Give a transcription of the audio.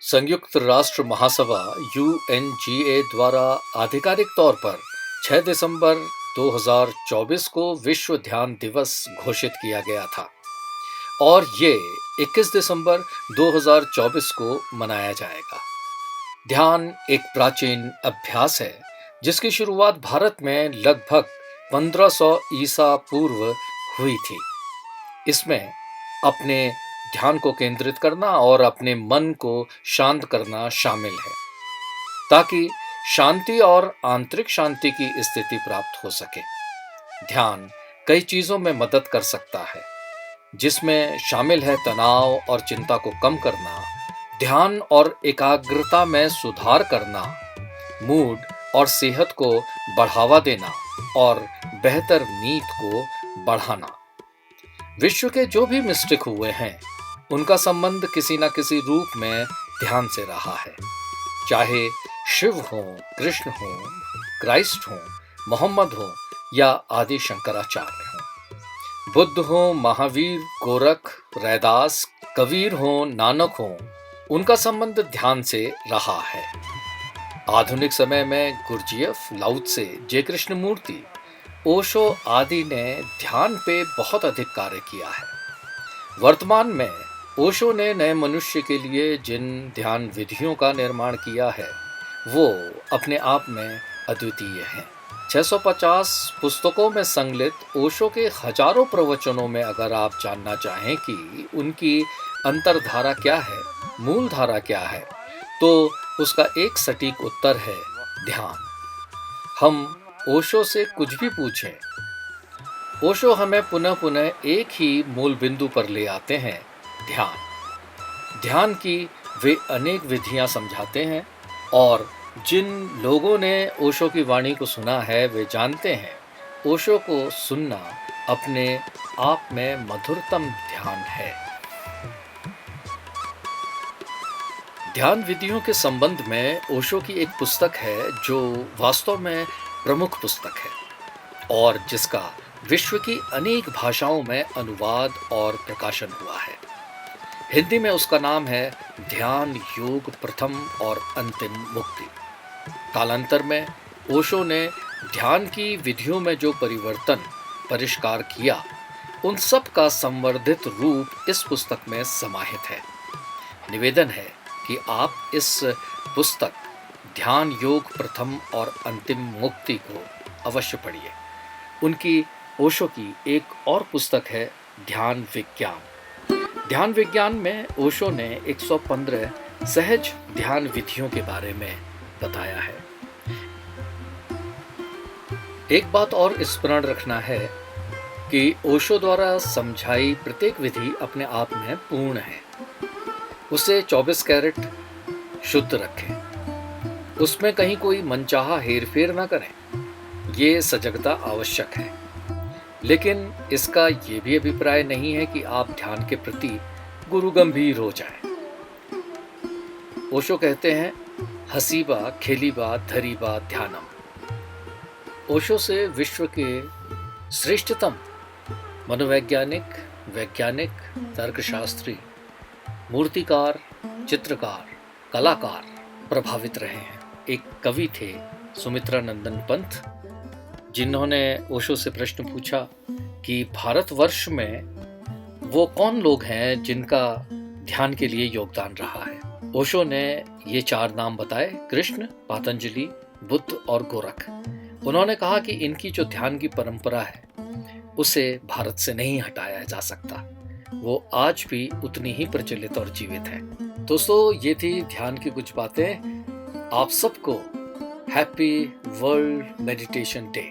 संयुक्त राष्ट्र महासभा यूएनजीए द्वारा आधिकारिक तौर पर 6 दिसंबर 2024 को विश्व ध्यान दिवस घोषित किया गया था और ये 21 दिसंबर 2024 को मनाया जाएगा। ध्यान एक प्राचीन अभ्यास है जिसकी शुरुआत भारत में लगभग 1500 ईसा पूर्व हुई थी। इसमें अपने ध्यान को केंद्रित करना और अपने मन को शांत करना शामिल है ताकि शांति और आंतरिक शांति की स्थिति प्राप्त हो सके। ध्यान कई चीजों में मदद कर सकता है जिसमें शामिल है तनाव और चिंता को कम करना, ध्यान और एकाग्रता में सुधार करना, मूड और सेहत को बढ़ावा देना और बेहतर नींद को बढ़ाना। विश्व के जो भी मिस्टिक हुए हैं उनका संबंध किसी न किसी रूप में ध्यान से रहा है, चाहे शिव हो, कृष्ण हो, क्राइस्ट हो, मोहम्मद हो या आदि शंकराचार्य हो, बुद्ध हो, महावीर, गोरख, रैदास, कबीर हो, नानक हो, उनका संबंध ध्यान से रहा है। आधुनिक समय में गुरजीएफ, लाओ त्से, जय कृष्णमूर्ति, ओशो आदि ने ध्यान पे बहुत अधिक कार्य किया है। वर्तमान में ओशो ने नए मनुष्य के लिए जिन ध्यान विधियों का निर्माण किया है वो अपने आप में अद्वितीय हैं। 650 पुस्तकों में संकलित ओशो के हजारों प्रवचनों में अगर आप जानना चाहें कि उनकी अंतरधारा क्या है, मूल धारा क्या है, तो उसका एक सटीक उत्तर है ध्यान। हम ओशो से कुछ भी पूछें, ओशो हमें पुनः पुनः एक ही मूल बिंदु पर ले आते हैं, ध्यान। ध्यान की वे अनेक विधियां समझाते हैं और जिन लोगों ने ओशो की वाणी को सुना है वे जानते हैं ओशो को सुनना अपने आप में मधुरतम ध्यान है। ध्यान विधियों के संबंध में ओशो की एक पुस्तक है जो वास्तव में प्रमुख पुस्तक है और जिसका विश्व की अनेक भाषाओं में अनुवाद और प्रकाशन हुआ है। हिंदी में उसका नाम है ध्यान योग प्रथम और अंतिम मुक्ति। कालांतर में ओशो ने ध्यान की विधियों में जो परिवर्तन परिष्कार किया उन सब का संवर्धित रूप इस पुस्तक में समाहित है। निवेदन है कि आप इस पुस्तक ध्यान योग प्रथम और अंतिम मुक्ति को अवश्य पढ़िए। उनकी ओशो की एक और पुस्तक है ध्यान विज्ञान। ध्यान विज्ञान में ओशो ने 115 सहज ध्यान विधियों के बारे में बताया है। एक बात और स्मरण रखना है कि ओशो द्वारा समझाई प्रत्येक विधि अपने आप में पूर्ण है। उसे 24 कैरेट शुद्ध रखें, उसमें कहीं कोई मनचाहा हेरफेर न करें। ये सजगता आवश्यक है, लेकिन इसका ये भी अभिप्राय नहीं है कि आप ध्यान के प्रति गुरु गंभीर हो जाएं। ओशो कहते हैं हसीबा खेलीबा धरीबा ध्यानम। ओशो से विश्व के श्रेष्ठतम मनोवैज्ञानिक, वैज्ञानिक, तर्कशास्त्री, मूर्तिकार, चित्रकार, कलाकार प्रभावित रहे हैं। एक कवि थे सुमित्रा नंदन पंत, जिन्होंने ओशो से प्रश्न पूछा कि भारतवर्ष में वो कौन लोग हैं जिनका ध्यान के लिए योगदान रहा है। ओशो ने ये 4 नाम बताए, कृष्ण, पतंजलि, बुद्ध और गोरख। उन्होंने कहा कि इनकी जो ध्यान की परंपरा है उसे भारत से नहीं हटाया जा सकता, वो आज भी उतनी ही प्रचलित और जीवित है। दोस्तों, ये थी ध्यान की कुछ बातें। आप सबको हैप्पी वर्ल्ड मेडिटेशन डे।